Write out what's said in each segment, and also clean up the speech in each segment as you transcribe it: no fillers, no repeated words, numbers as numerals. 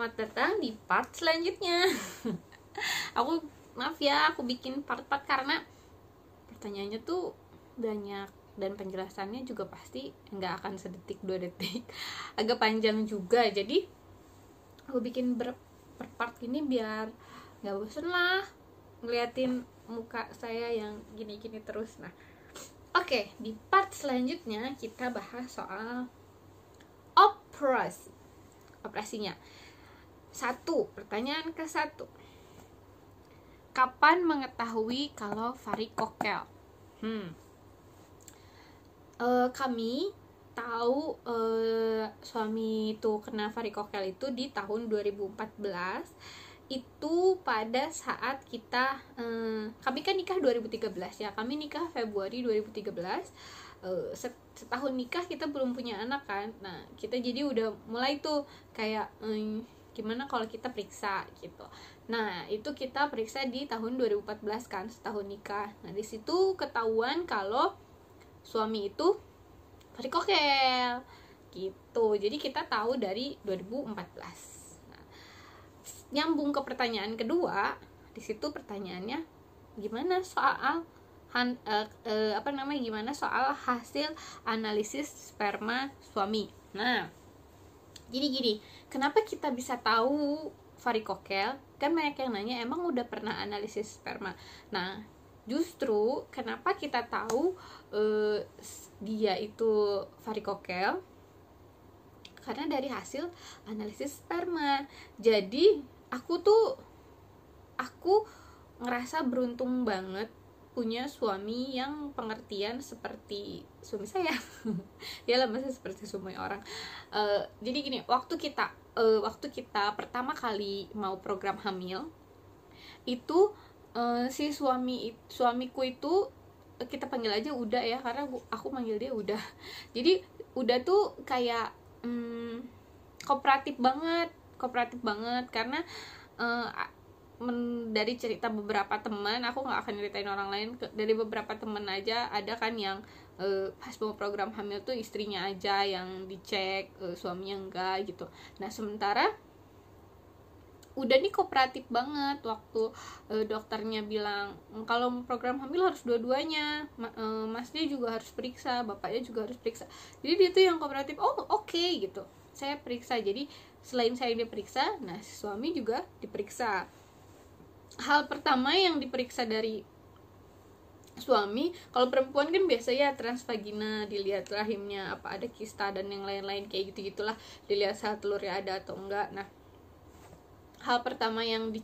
selamat datang di part selanjutnya. Maaf ya, aku bikin part-part karena pertanyaannya tuh banyak dan penjelasannya juga pasti nggak akan sedetik 2 detik, agak panjang juga. Jadi aku bikin per part ini biar nggak bosen lah ngeliatin muka saya yang gini-gini terus. Nah, oke, di part selanjutnya kita bahas soal operasinya. Pertanyaan ke-1. Kapan mengetahui kalau varikokel? Kami tahu suami itu kena varikokel itu di tahun 2014. Itu pada saat kita kami kan nikah 2013 ya. Kami nikah Februari 2013. Setahun nikah kita belum punya anak kan. Nah, kita jadi udah mulai tuh kayak gimana kalau kita periksa gitu. Nah, itu kita periksa di tahun 2014 kan, setahun nikah. Nah, di situ ketahuan kalau suami itu varikokel gitu. Jadi kita tahu dari 2014. Nah, nyambung ke pertanyaan kedua, di situ pertanyaannya gimana soal gimana soal hasil analisis sperma suami. Nah, jadi gini, kenapa kita bisa tahu varikokel? Kan banyak yang nanya, emang udah pernah analisis sperma? Nah, justru kenapa kita tahu dia itu varikokel? Karena dari hasil analisis sperma. Jadi aku ngerasa beruntung banget punya suami yang pengertian seperti suami saya. Ya lah, masa seperti suami orang. Jadi gini, waktu kita pertama kali mau program hamil itu, si suamiku itu, kita panggil aja Uda ya, karena aku manggil dia Uda. Jadi Uda tuh kayak kooperatif banget karena dari cerita beberapa teman, aku nggak akan ceritain orang lain, dari beberapa teman aja ada kan yang pas mau program hamil tuh istrinya aja yang dicek, suaminya enggak gitu. Nah, sementara udah nih kooperatif banget. Waktu dokternya bilang kalau program hamil harus dua-duanya, masnya juga harus periksa, bapaknya juga harus periksa. Jadi dia tuh yang kooperatif. Oke, gitu, saya periksa. Jadi selain saya diperiksa, nah si suami juga diperiksa. Hal pertama yang diperiksa dari suami, kalau perempuan kan biasanya transvagina, dilihat rahimnya apa ada kista dan yang lain-lain kayak gitu-gitulah, dilihat sel telurnya ada atau enggak. Nah, hal pertama yang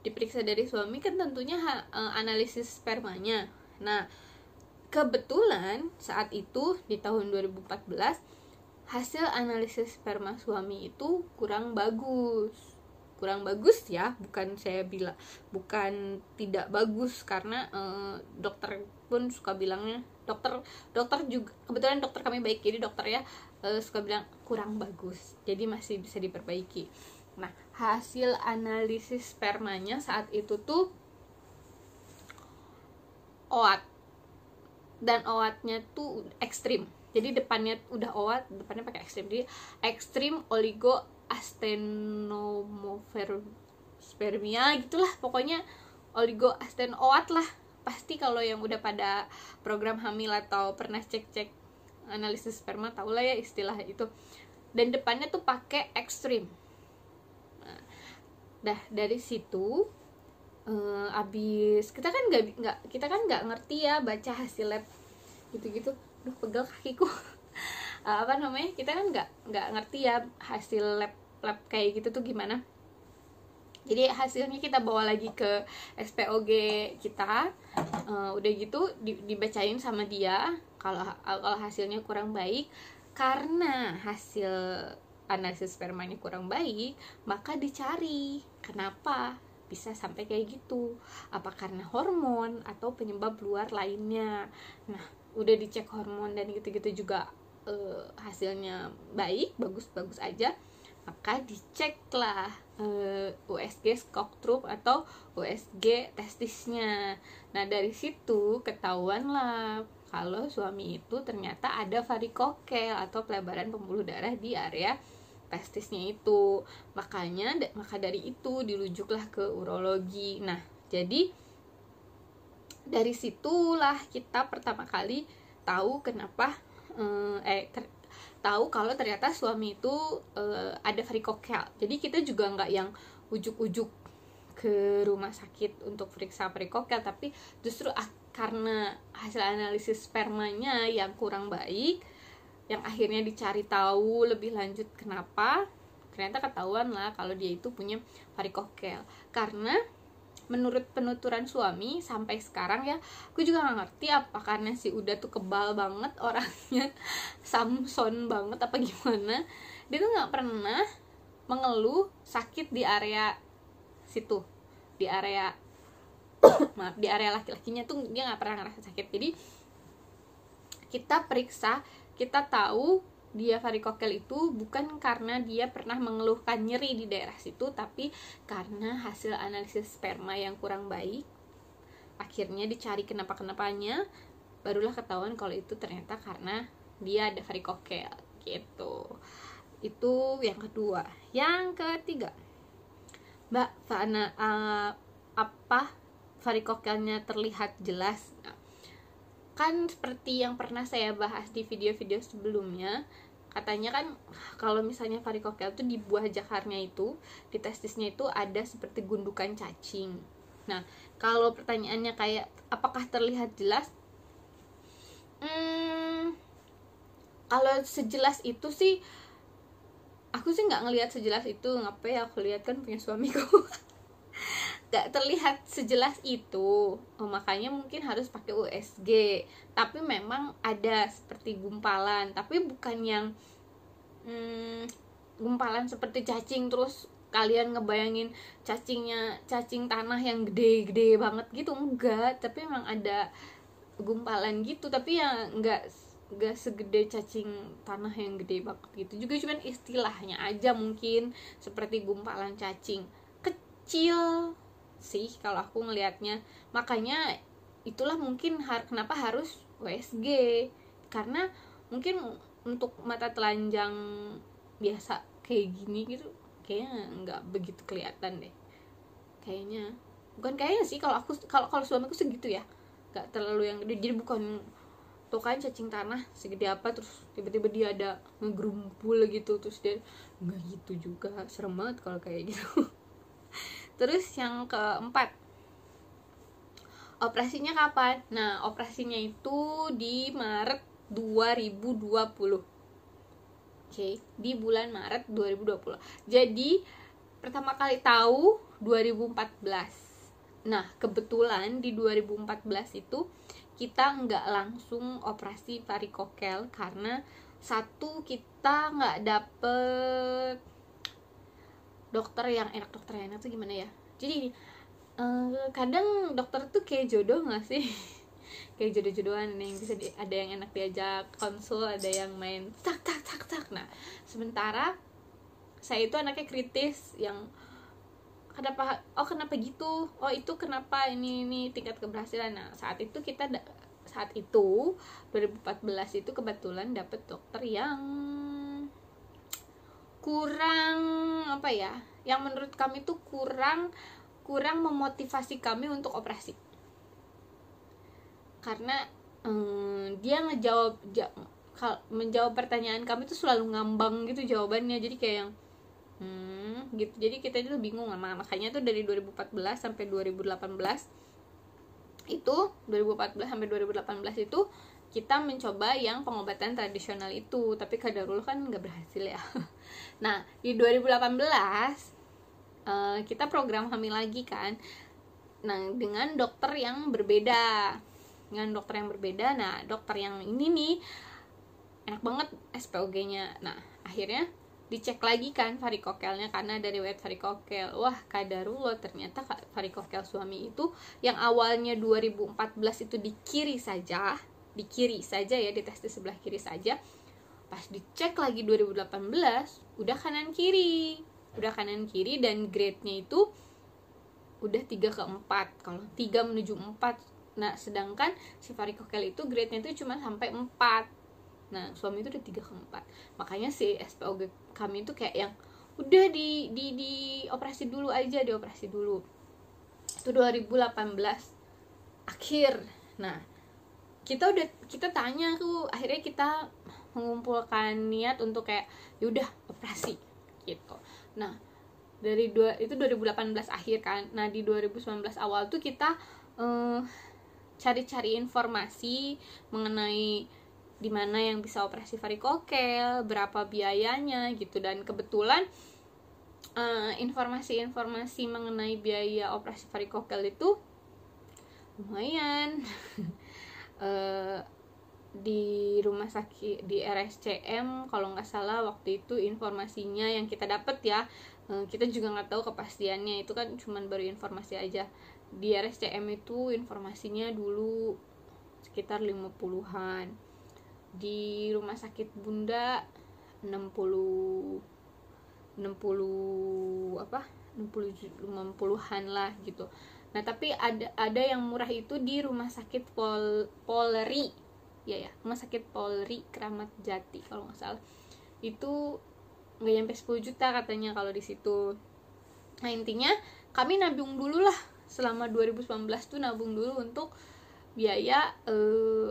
diperiksa dari suami kan tentunya analisis spermanya. Nah, kebetulan saat itu di tahun 2014 hasil analisis sperma suami itu kurang bagus ya, bukan saya bilang bukan tidak bagus, karena dokter pun suka bilangnya, dokter juga kebetulan dokter kami baik, jadi dokter ya suka bilang kurang bagus, jadi masih bisa diperbaiki. Nah, hasil analisis spermanya saat itu tuh OAT, dan OAT-nya tuh ekstrim. Jadi depannya udah OAT, depannya pakai ekstrim. Jadi ekstrim oligoastenomospermia gitulah, pokoknya oligoastenoat lah. Pasti kalau yang udah pada program hamil atau pernah cek analisis sperma tau lah ya istilah itu. Dan depannya tuh pakai ekstrim. Nah, dari situ abis kita kan nggak ngerti ya baca hasil lab gitu-gitu. Duh, pegel kakiku. Kita kan nggak ngerti ya hasil lab kayak gitu tuh gimana. Jadi hasilnya kita bawa lagi ke SPOG kita, udah gitu dibacain sama dia kalau hasilnya kurang baik. Karena hasil analisis spermanya kurang baik, maka dicari kenapa bisa sampai kayak gitu, apa karena hormon atau penyebab luar lainnya. Nah, udah dicek hormon dan gitu-gitu juga hasilnya baik, bagus aja, maka diceklah USG Skoktrop atau USG testisnya. Nah, dari situ ketahuan lah kalau suami itu ternyata ada varikokel atau pelebaran pembuluh darah di area testisnya itu. Maka dari itu dirujuklah ke urologi. Nah, jadi dari situlah kita pertama kali tahu kenapa tahu kalau ternyata suami itu ada varikokel. Jadi kita juga nggak yang ujuk-ujuk ke rumah sakit untuk periksa varikokel, tapi justru karena hasil analisis spermanya yang kurang baik, yang akhirnya dicari tahu lebih lanjut kenapa, ternyata ketahuan lah kalau dia itu punya varikokel. Karena menurut penuturan suami sampai sekarang ya, aku juga nggak ngerti apa karena si Uda tuh kebal banget orangnya, Samson banget apa gimana, dia tuh nggak pernah mengeluh sakit di area situ, di area maaf, di area laki-lakinya tuh dia nggak pernah ngerasa sakit. Jadi kita periksa, kita tahu dia varikokel itu bukan karena dia pernah mengeluhkan nyeri di daerah situ, tapi karena hasil analisis sperma yang kurang baik. Akhirnya dicari kenapa-kenapanya, barulah ketahuan kalau itu ternyata karena dia ada varikokel gitu. Itu yang kedua. Yang ketiga, Mbak Fana, apa varikokelnya terlihat jelas? Nah, kan seperti yang pernah saya bahas di video-video sebelumnya, katanya kan kalau misalnya varikokel itu di buah jakarnya itu, di testisnya itu ada seperti gundukan cacing. Nah, kalau pertanyaannya kayak apakah terlihat jelas? Kalau sejelas itu sih, aku sih nggak ngelihat sejelas itu. Ngapain aku lihat, kan punya suamiku. Gak terlihat sejelas itu, makanya mungkin harus pakai USG. Tapi memang ada seperti gumpalan, tapi bukan yang gumpalan seperti cacing terus kalian ngebayangin cacing tanah yang gede-gede banget gitu, enggak. Tapi memang ada gumpalan gitu, tapi ya enggak segede cacing tanah yang gede banget gitu juga, cuman istilahnya aja mungkin seperti gumpalan cacing kecil sih kalau aku ngelihatnya. Makanya itulah mungkin kenapa harus USG, karena mungkin untuk mata telanjang biasa kayak gini gitu kayaknya nggak begitu kelihatan deh, kayaknya. Bukan kayaknya sih, kalau suamiku segitu ya, nggak terlalu yang gede. Jadi bukan tuh kan cacing tanah segede apa terus tiba-tiba dia ada ngegerumpul gitu, terus dia nggak gitu juga, serem banget kalau kayak gitu. Terus yang keempat, operasinya kapan? Nah, operasinya itu di Maret 2020. Oke, di bulan Maret 2020. Jadi pertama kali tahu 2014. Nah, kebetulan di 2014 itu kita nggak langsung operasi varikokel karena satu, kita nggak dapet dokter yang enak. Tuh gimana ya, jadi kadang dokter tuh kayak jodoh nggak sih? Kayak jodoh-jodohan, yang bisa ada yang enak diajak konsul, ada yang main tak. Nah, sementara saya itu anaknya kritis, yang kenapa gitu, itu kenapa ini tingkat keberhasilan. Nah, saat itu 2014 itu kebetulan dapet dokter yang kurang yang menurut kami tuh kurang memotivasi kami untuk operasi, karena dia menjawab pertanyaan kami tuh selalu ngambang gitu jawabannya, jadi kayak yang gitu. Jadi kita itu bingung. Makanya tuh dari 2014 sampai 2018 itu kita mencoba yang pengobatan tradisional itu, tapi kadarullah kan nggak berhasil ya. Nah, di 2018 kita program hamil lagi kan. Nah, dengan dokter yang berbeda. Nah, dokter yang ini nih enak banget SPOG-nya. Nah, akhirnya dicek lagi kan varikokelnya, karena dari riwayat varikokel. Wah, kadarullah, ternyata varikokel suami itu yang awalnya 2014 itu di kiri saja ya, di testis sebelah kiri saja. Pas dicek lagi 2018 udah kanan kiri, dan grade-nya itu udah 3/4, kalau 3 menuju 4. Nah, sedangkan si varikokel itu grade-nya itu cuma sampai 4. Nah suami itu udah 3 ke 4. Makanya si SPOG kami itu kayak yang udah di operasi dulu aja, dioperasi dulu. Itu 2018 akhir. Nah kita tanya tuh, akhirnya kita mengumpulkan niat untuk kayak yaudah operasi gitu. Nah itu 2018 akhir kan. Nah di 2019 awal tuh kita cari-cari informasi mengenai di mana yang bisa operasi varikokel, berapa biayanya gitu. Dan kebetulan informasi-informasi mengenai biaya operasi varikokel itu lumayan. Di rumah sakit di RSCM kalau nggak salah waktu itu informasinya yang kita dapat ya, kita juga nggak tahu kepastiannya, itu kan cuman baru informasi aja. Di RSCM itu informasinya dulu sekitar 50-an, di rumah sakit Bunda 60-an lah gitu. Nah tapi ada yang murah itu di rumah sakit Polri ya, rumah sakit Polri Kramat Jati kalau nggak salah. Itu nggak nyampe 10 juta katanya kalau di situ. Nah intinya kami nabung dulu lah selama 2019 tuh, nabung dulu untuk biaya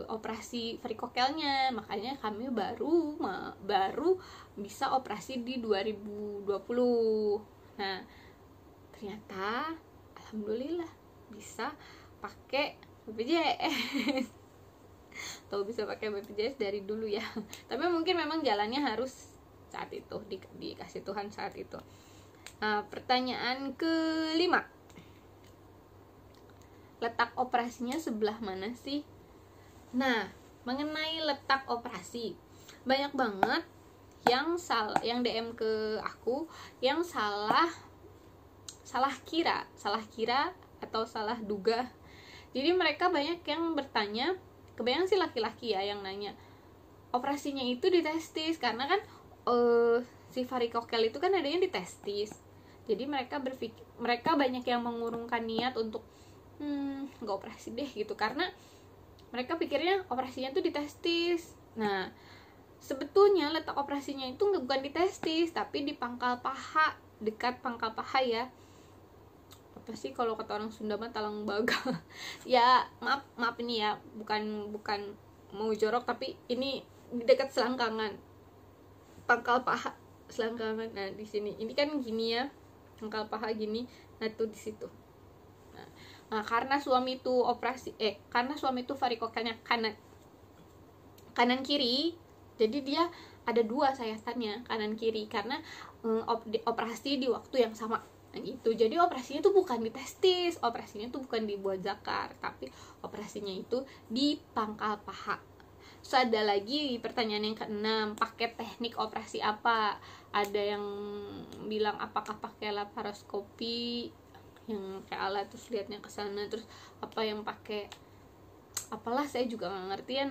operasi varikokelnya. Makanya kami baru bisa operasi di 2020. Nah ternyata alhamdulillah bisa pakai BPJS. Tahu bisa pakai BPJS dari dulu ya. Tapi mungkin memang jalannya harus saat itu dikasih Tuhan saat itu. Nah, pertanyaan kelima. Letak operasinya sebelah mana sih? Nah, mengenai letak operasi, banyak banget yang DM ke aku yang salah kira atau salah duga. Jadi mereka banyak yang bertanya, kebanyakan sih laki-laki ya yang nanya, operasinya itu di testis karena kan si varikokel itu kan adanya di testis. Jadi mereka banyak yang mengurungkan niat untuk nggak operasi deh gitu, karena mereka pikirnya operasinya tuh di testis. Nah sebetulnya letak operasinya itu bukan di testis tapi di pangkal paha, dekat pangkal paha ya. Apa sih kalau kata orang Sunda mah talang baga. Ya maaf ini ya, bukan mau jorok, tapi ini di dekat selangkangan, pangkal paha selangkangan. Nah di sini ini kan gini ya, pangkal paha gini, nah tuh di situ. Nah karena suami itu varikokelnya kanan kiri, jadi dia ada 2 sayatannya kanan kiri karena operasi di waktu yang sama. Nah, gitu. Jadi operasinya itu bukan di testis, operasinya itu bukan di buah zakar, tapi operasinya itu di pangkal paha. So ada lagi pertanyaan yang ke-6, pakai teknik operasi apa? Ada yang bilang apakah pakai laparoskopi yang kayak alat terus liatnya ke sana, terus apa yang pakai apalah, saya juga nggak ngerti ya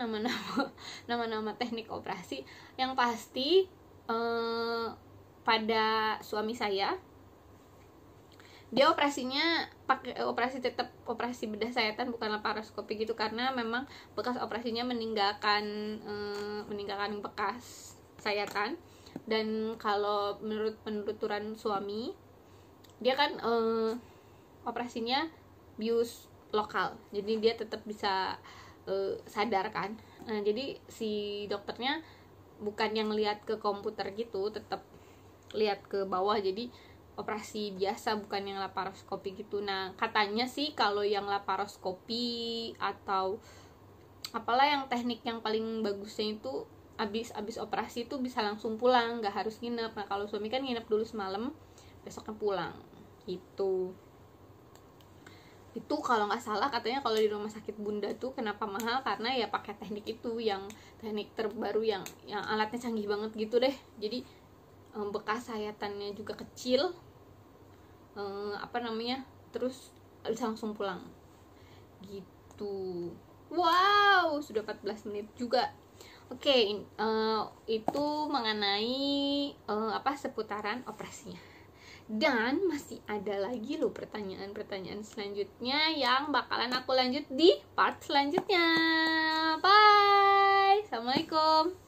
nama-nama teknik operasi. Yang pasti pada suami saya, dia operasinya pakai tetap operasi bedah sayatan, bukan laparoskopi gitu, karena memang bekas operasinya meninggalkan bekas sayatan. Dan kalau menurut penuturan suami, dia kan operasinya bius lokal, jadi dia tetap bisa sadar kan. Nah jadi si dokternya bukan yang lihat ke komputer gitu, tetap lihat ke bawah, jadi operasi biasa, bukan yang laparoskopi gitu. Nah katanya sih kalau yang laparoskopi atau apalah yang teknik yang paling bagusnya itu abis operasi itu bisa langsung pulang, nggak harus nginep. Nah kalau suami kan nginep dulu semalam, besoknya pulang gitu. Itu kalau nggak salah katanya kalau di rumah sakit Bunda tuh kenapa mahal, karena ya pakai teknik itu, yang teknik terbaru yang alatnya canggih banget gitu deh. Jadi bekas sayatannya juga kecil, terus bisa langsung pulang gitu. Wow, sudah 14 menit juga. Oke, itu mengenai seputaran operasinya. Dan masih ada lagi loh pertanyaan selanjutnya yang bakalan aku lanjut di part selanjutnya. Bye. Assalamualaikum.